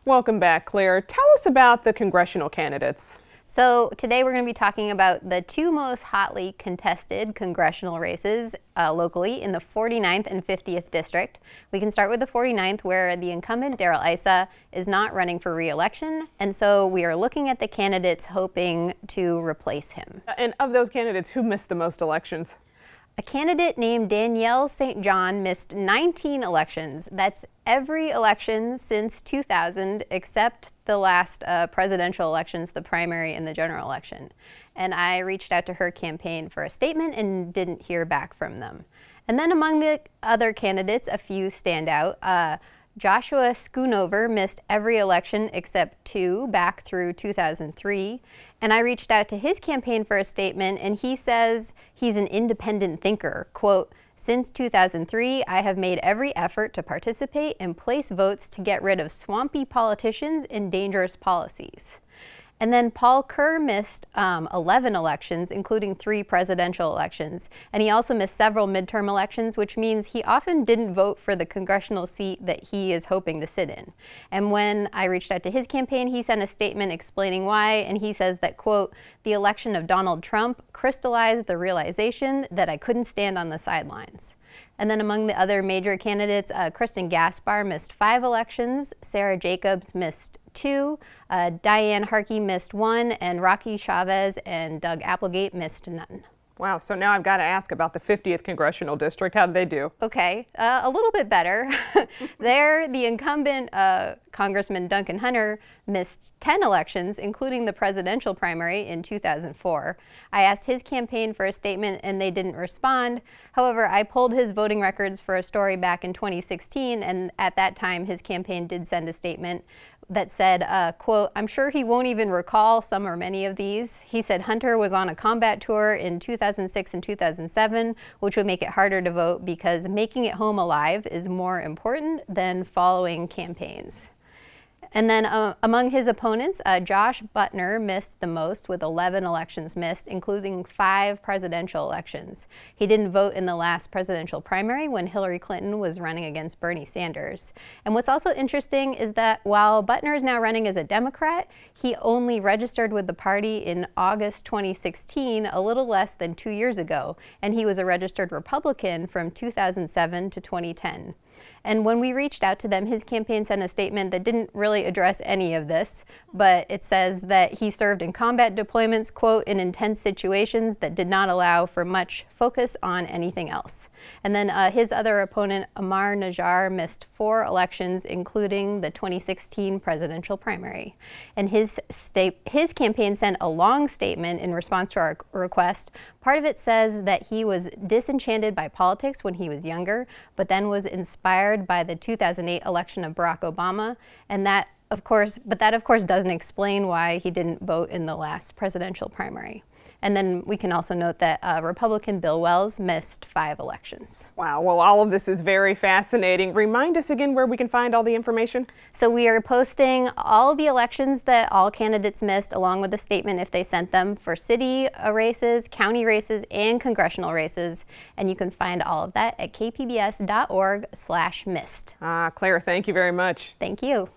Welcome back, Claire. Tell us about the congressional candidates. So today we're going to be talking about the two most hotly contested congressional races locally in the 49th and 50th district. We can start with the 49th, where the incumbent Darrell Issa is not running for re-election, and so we are looking at the candidates hoping to replace him. And of those candidates, who missed the most elections? A candidate named Danielle St. John missed 19 elections. That's every election since 2000 except the last presidential elections, the primary and the general election. And I reached out to her campaign for a statement and didn't hear back from them. And then among the other candidates, a few stand out. Joshua Schoonover missed every election except two back through 2003. And I reached out to his campaign for a statement, and he says he's an independent thinker. Quote, "Since 2003, I have made every effort to participate and place votes to get rid of swampy politicians and dangerous policies." And then Paul Kerr missed 11 elections, including 3 presidential elections. And he also missed several midterm elections, which means he often didn't vote for the congressional seat that he is hoping to sit in. And when I reached out to his campaign, he sent a statement explaining why, and he says that, quote, "The election of Donald Trump crystallized the realization that I couldn't stand on the sidelines." And then among the other major candidates, KRISTIN GASPAR missed 5 elections, Sarah Jacobs missed 2, Diane Harkey missed 1, and Rocky Chavez and Doug Applegate missed none. Wow, so now I've got to ask about the 50th congressional district. How did they do? Okay, a little bit better. There, the incumbent Congressman Duncan Hunter missed 10 elections, including the presidential primary in 2004. I asked his campaign for a statement and they didn't respond. However, I pulled his voting records for a story back in 2016, and at that time his campaign did send a statement that said, quote, "I'm sure he won't even recall some or many of these." He said Hunter was on a combat tour in 2006 and 2007, which would make it harder to vote because making it home alive is more important than following campaigns. And then among his opponents, Josh Butner missed the most with 11 elections missed, including 5 presidential elections. He didn't vote in the last presidential primary when Hillary Clinton was running against Bernie Sanders. And what's also interesting is that while Butner is now running as a Democrat, he only registered with the party in August 2016, a little less than 2 years ago, and he was a registered Republican from 2007 to 2010. And when we reached out to them, his campaign sent a statement that didn't really address any of this, but it says that he served in combat deployments, quote, "in intense situations that did not allow for much focus on anything else." And then his other opponent, Amar Najjar, missed 4 elections, including the 2016 presidential primary. And his campaign sent a long statement in response to our request. Part of it says that he was disenchanted by politics when he was younger, but then was inspired by the 2008 election of Barack Obama, and that of course doesn't explain why he didn't vote in the last presidential primary. And then we can also note that Republican Bill Wells missed 5 elections. Wow, well, all of this is very fascinating. Remind us again where we can find all the information. So we are posting all the elections that all candidates missed, along with a statement if they sent them, for city races, county races, and congressional races. And you can find all of that at kpbs.org/missed. Claire, thank you very much. Thank you.